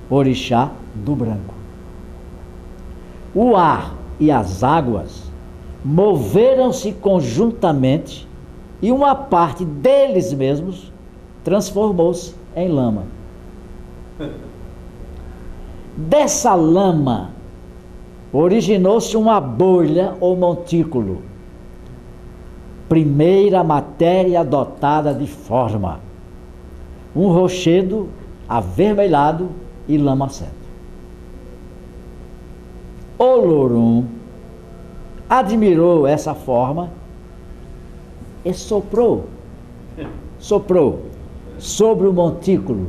orixá do branco. O ar e as águas moveram-se conjuntamente e uma parte deles mesmos transformou-se em lama. Dessa lama originou-se uma bolha ou montículo, primeira matéria dotada de forma, um rochedo avermelhado e lamacento. Olorum admirou essa forma e soprou sobre o montículo,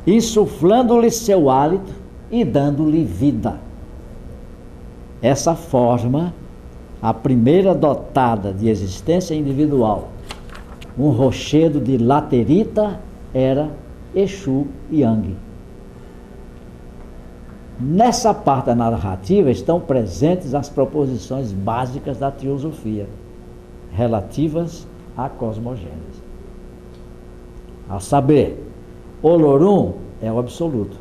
insuflando-lhe seu hálito e dando-lhe vida. Essa forma, a primeira dotada de existência individual, um rochedo de laterita, era Exu Yang. Nessa parte da narrativa estão presentes as proposições básicas da teosofia, relativas à cosmogênese. A saber, Olorum é o absoluto,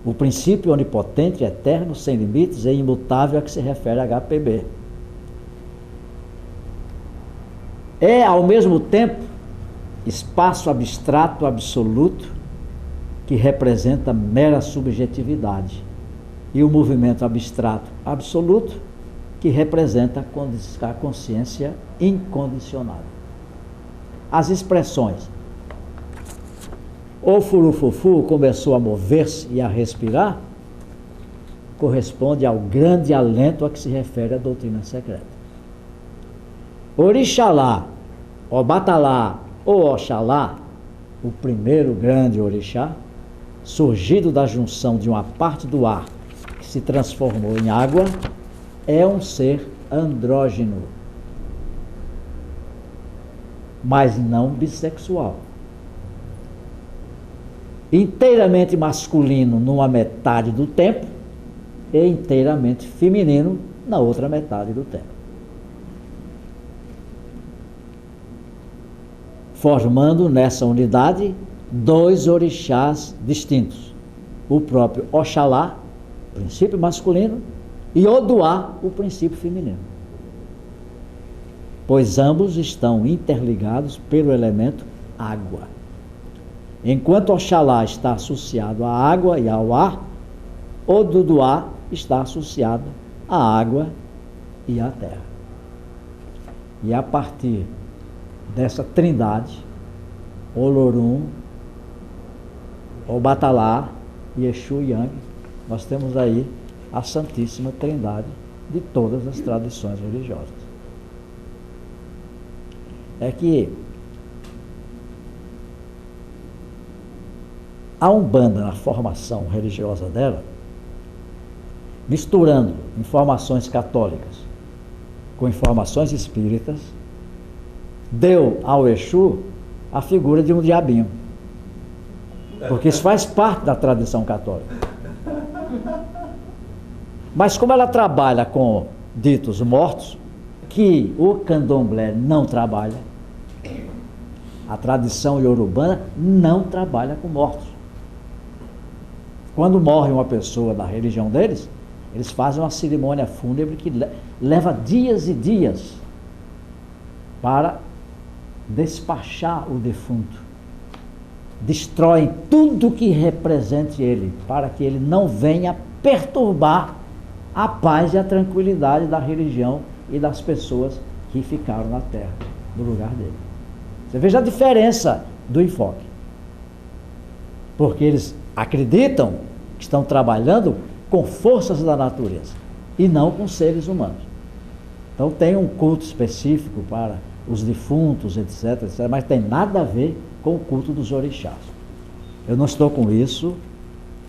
o princípio onipotente, eterno, sem limites e imutável a que se refere a HPB. É, ao mesmo tempo, espaço abstrato absoluto que representa mera subjetividade, e o movimento abstrato absoluto que representa a consciência incondicionada. As expressões o furufufu começou a mover-se e a respirar corresponde ao grande alento a que se refere a doutrina secreta. Orixalá, Obatalá ou Oxalá, o primeiro grande orixá, surgido da junção de uma parte do ar que se transformou em água, é um ser andrógeno, mas não bissexual. Inteiramente masculino numa metade do tempo e inteiramente feminino na outra metade do tempo, formando nessa unidade dois orixás distintos: o próprio Oxalá, princípio masculino, e Oduá, o princípio feminino, pois ambos estão interligados pelo elemento água. Enquanto Oxalá está associado à água e ao ar, Oduduá está associado à água e à terra. E a partir dessa trindade, Olorum, Obatalá e Exu Yang, nós temos aí a Santíssima Trindade de todas as tradições religiosas. É que a Umbanda, na formação religiosa dela, misturando informações católicas com informações espíritas, deu ao Exu a figura de um diabinho, porque isso faz parte da tradição católica. Mas como ela trabalha com ditos mortos, que o candomblé não trabalha, a tradição iorubana não trabalha com mortos. Quando morre uma pessoa da religião deles, eles fazem uma cerimônia fúnebre que leva dias e dias para despachar o defunto. Destroem tudo que represente ele, para que ele não venha perturbar a paz e a tranquilidade da religião e das pessoas que ficaram na terra, no lugar dele. Você veja a diferença do enfoque. Porque eles acreditam que estão trabalhando com forças da natureza e não com seres humanos. Então tem um culto específico para os defuntos, etc, etc, mas tem nada a ver com o culto dos orixás. Eu não estou com isso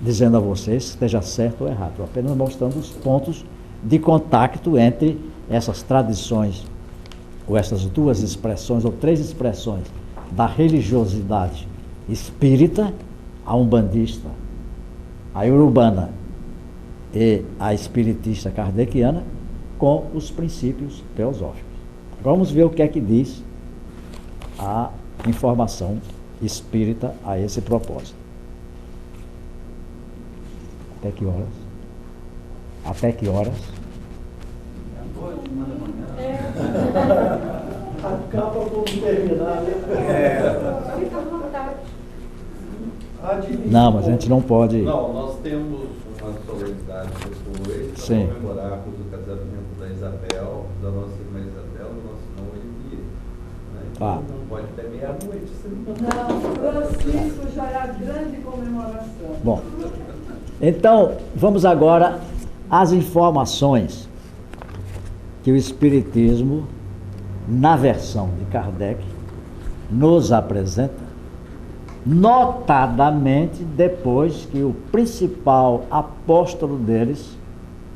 dizendo a vocês se esteja certo ou errado, estou apenas mostrando os pontos de contato entre essas tradições, ou essas duas expressões, ou três expressões da religiosidade espírita, a umbandista, a iorubana e a espiritista kardeciana, com os princípios teosóficos. Vamos ver o que é que diz a informação espírita a esse propósito. Até que horas? Até que horas? Acaba por terminar, né? Fica à vontade. Não, mas a gente não pode. Não, nós temos uma solenidade depois para Sim. comemorar o casamento da Isabel, da nossa irmã Isabel, do nosso irmão Olivier. Né? Então, Ah. não pode até meia-noite. Não, Francisco já é a grande comemoração. Bom, então vamos agora às informações que o Espiritismo, na versão de Kardec, nos apresenta, notadamente depois que o principal apóstolo deles,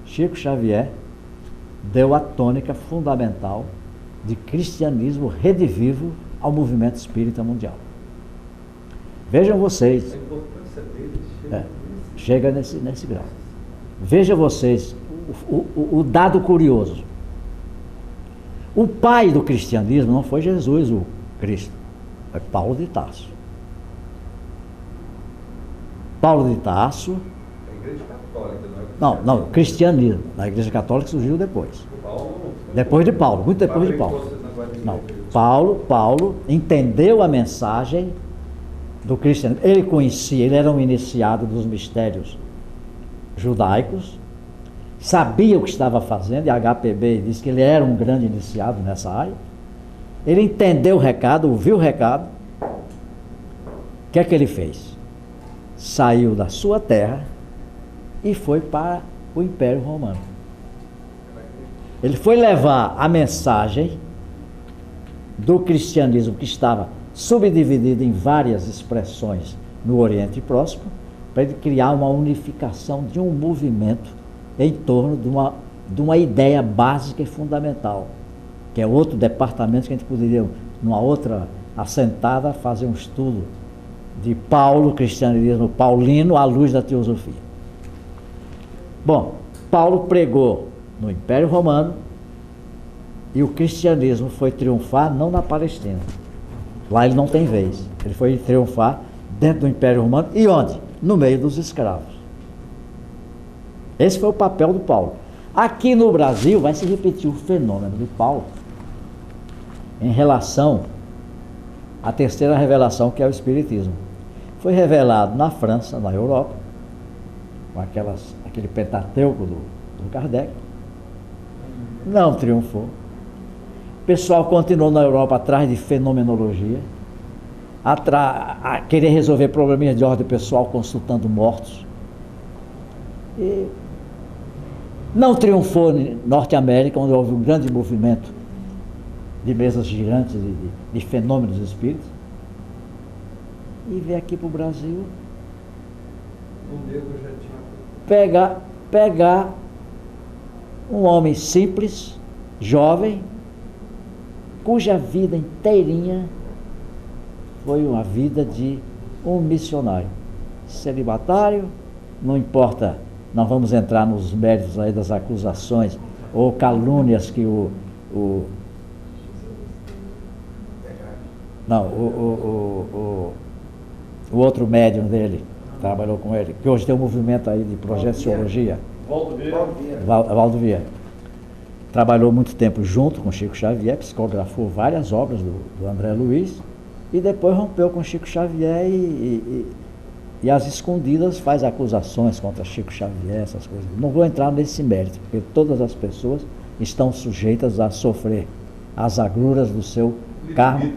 Chico Xavier, deu a tônica fundamental de cristianismo redivivo ao movimento espírita mundial. Vejam vocês, A importância deles chega nesse grau. Vejam vocês o dado curioso. O pai do cristianismo não foi Jesus, o Cristo, foi Paulo de Tarso. Paulo de Tarso, a Igreja Católica, não, cristianismo. A Igreja Católica surgiu depois. Paulo, Depois de Paulo, muito depois de Paulo. Não, Paulo entendeu a mensagem do cristianismo. Ele conhecia, ele era um iniciado dos mistérios judaicos, sabia o que estava fazendo, e a HPB diz que ele era um grande iniciado nessa área. Ele entendeu o recado, ouviu o recado. O que é que ele fez? Saiu da sua terra e foi para o Império Romano. Ele foi levar a mensagem do cristianismo que estava subdividido em várias expressões no Oriente Próximo, para ele criar uma unificação de um movimento em torno de uma ideia básica e fundamental, que é outro departamento que a gente poderia, numa outra assentada, fazer um estudo de Paulo, cristianismo paulino, à luz da teosofia. Bom, Paulo pregou no Império Romano e o cristianismo foi triunfar não na Palestina. Lá ele não tem vez. Ele foi triunfar dentro do Império Romano. E onde? No meio dos escravos. Esse foi o papel do Paulo. Aqui no Brasil vai se repetir o fenômeno de Paulo em relação à terceira revelação, que é o Espiritismo. Foi revelado na França, na Europa, com aquele Pentateuco do Kardec. Não triunfou. O pessoal continuou na Europa atrás de fenomenologia, a querer resolver probleminhas de ordem pessoal consultando mortos. E não triunfou em Norte América, onde houve um grande movimento de mesas girantes, de fenômenos espíritas. E veio aqui para o Brasil pegar um homem simples, jovem, cuja vida inteirinha foi uma vida de um missionário, celibatário, não importa, não vamos entrar nos méritos aí das acusações ou calúnias que o outro médium dele trabalhou com ele, que hoje tem um movimento aí de projeciologia, Valdo Vieira. Trabalhou muito tempo junto com Chico Xavier, psicografou várias obras do André Luiz, e depois rompeu com Chico Xavier e às escondidas faz acusações contra Chico Xavier, essas coisas. Não vou entrar nesse mérito, porque todas as pessoas estão sujeitas a sofrer as agruras do seu karma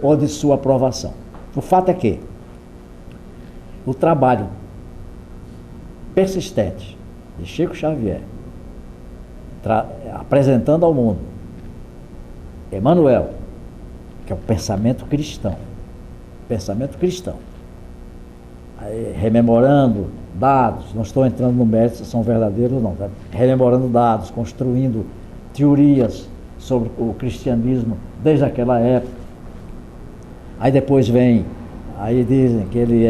ou de sua aprovação. O fato é que o trabalho persistente de Chico Xavier, apresentando ao mundo Emmanuel, que é o pensamento cristão, aí, rememorando dados, não estou entrando no mérito se são verdadeiros ou não, tá? Rememorando dados, construindo teorias sobre o cristianismo desde aquela época. Aí depois aí dizem que ele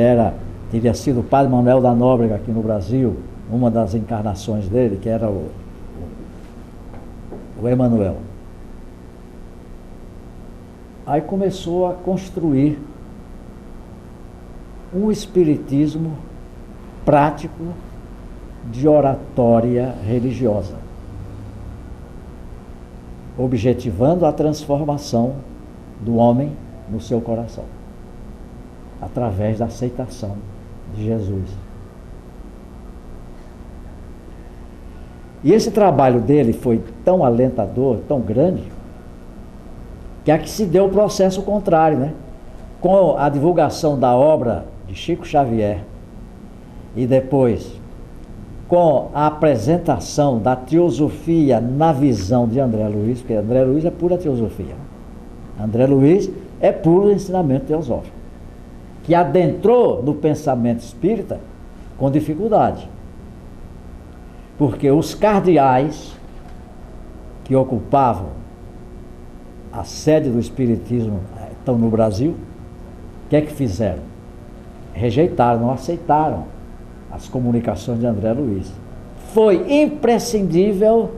teria sido o Padre Manuel da Nóbrega aqui no Brasil, uma das encarnações dele, que era o Emmanuel. Aí começou a construir um espiritismo prático, de oratória religiosa, objetivando a transformação do homem no seu coração, através da aceitação de Jesus. E esse trabalho dele foi tão alentador, tão grande, que aqui se deu o processo contrário, né? Com a divulgação da obra de Chico Xavier e depois com a apresentação da teosofia na visão de André Luiz, porque André Luiz é pura teosofia. André Luiz é puro ensinamento teosófico, que adentrou no pensamento espírita com dificuldade. Porque os cardeais que ocupavam a sede do espiritismo estão no Brasil, o que é que fizeram? Rejeitaram, não aceitaram as comunicações de André Luiz. Foi imprescindível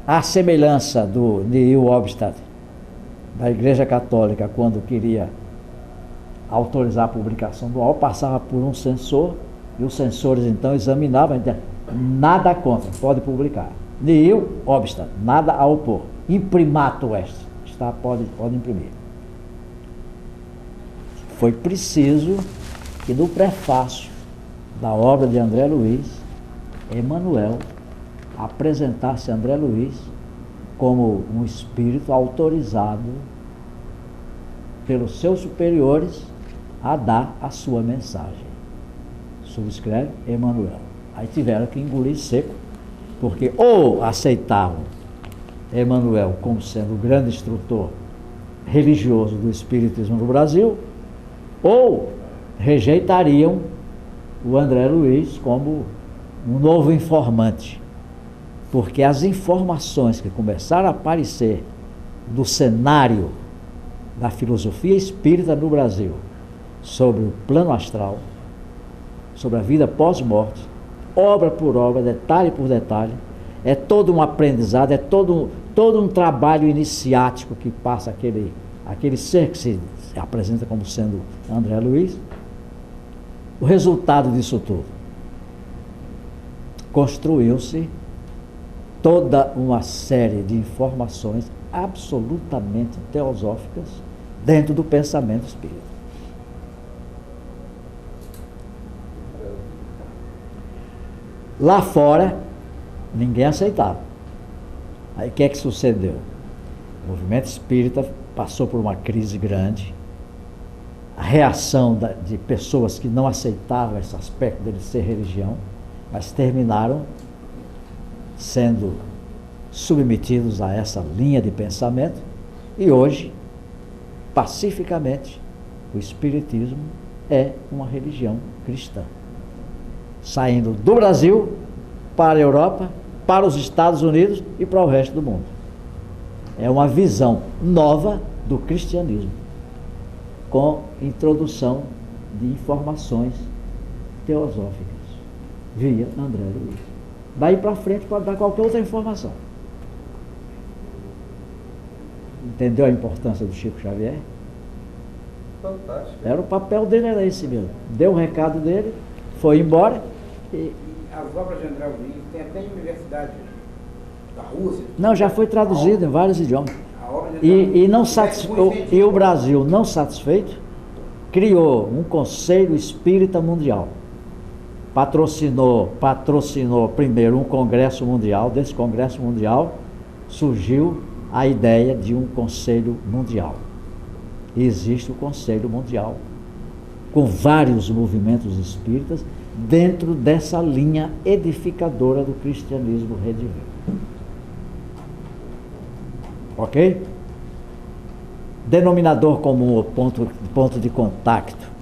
a semelhança do Neil Obstadt, da Igreja Católica, quando queria autorizar a publicação do álbum, passava por um censor, e os censores então examinavam, nada contra, pode publicar. Neil Obstadt, nada a opor. Imprimato est, pode imprimir. Foi preciso que no prefácio da obra de André Luiz, Emmanuel apresentasse André Luiz como um espírito autorizado pelos seus superiores a dar a sua mensagem. Subscreve Emmanuel. Aí tiveram que engolir seco, porque ou aceitavam Emmanuel como sendo o grande instrutor religioso do espiritismo no Brasil, ou rejeitariam o André Luiz como um novo informante, porque as informações que começaram a aparecer do cenário da filosofia espírita no Brasil sobre o plano astral, sobre a vida pós-morte, obra por obra, detalhe por detalhe, é todo um aprendizado, é todo um trabalho iniciático que passa aquele ser que se apresenta como sendo André Luiz. O resultado disso tudo, construiu-se toda uma série de informações absolutamente teosóficas dentro do pensamento espírita. Lá fora, ninguém aceitava. Aí o que é que sucedeu? O movimento espírita passou por uma crise grande. A reação de pessoas que não aceitavam esse aspecto dele ser religião, mas terminaram sendo submetidos a essa linha de pensamento, e hoje, pacificamente, o espiritismo é uma religião cristã, saindo do Brasil para a Europa, para os Estados Unidos e para o resto do mundo. É uma visão nova do cristianismo, com introdução de informações teosóficas via André Luiz. Daí para frente pode dar qualquer outra informação. Entendeu a importância do Chico Xavier? Fantástico. Era o papel dele, era esse mesmo. Deu o recado dele, foi embora. E as obras de André Luiz, tem até em universidade da Rússia. Não, já foi traduzido em vários idiomas. A obra de André Luiz, E o Brasil, não satisfeito, criou um Conselho Espírita Mundial. Patrocinou primeiro um Congresso Mundial. Desse Congresso Mundial surgiu a ideia de um Conselho Mundial. E existe o Conselho Mundial, com vários movimentos espíritas, dentro dessa linha edificadora do cristianismo redivivo. Ok? Denominador comum, o ponto de contato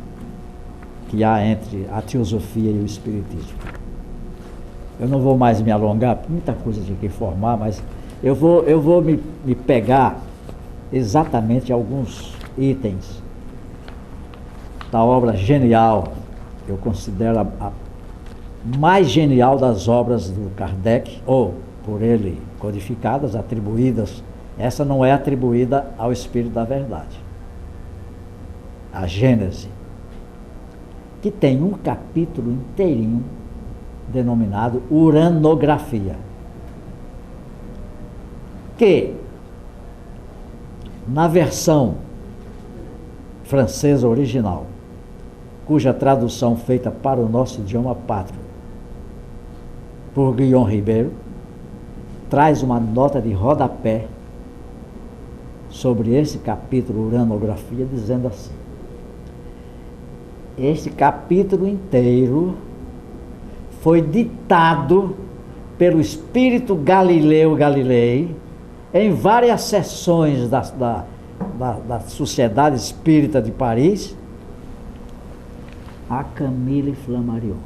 que há entre a teosofia e o espiritismo. Eu não vou mais me alongar, muita coisa de que informar, mas eu vou me pegar exatamente alguns itens da obra genial. Eu considero a mais genial das obras do Kardec, ou por ele codificadas, atribuídas. Essa não é atribuída ao Espírito da Verdade. A Gênese, que tem um capítulo inteirinho denominado uranografia, que na versão francesa original, cuja tradução feita para o nosso idioma pátrio por Guilherme Ribeiro, traz uma nota de rodapé sobre esse capítulo uranografia, dizendo assim: este capítulo inteiro foi ditado pelo espírito Galileu Galilei em várias sessões da Sociedade Espírita de Paris a Camille Flammarion,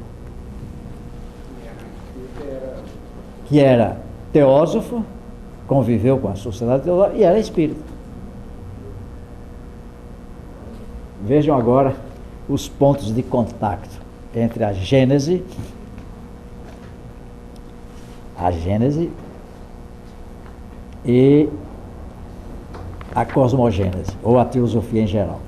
que era teósofo, conviveu com a sociedade teosófica e era espírita. Vejam agora os pontos de contato entre a Gênese e a cosmogênese, ou a teosofia em geral.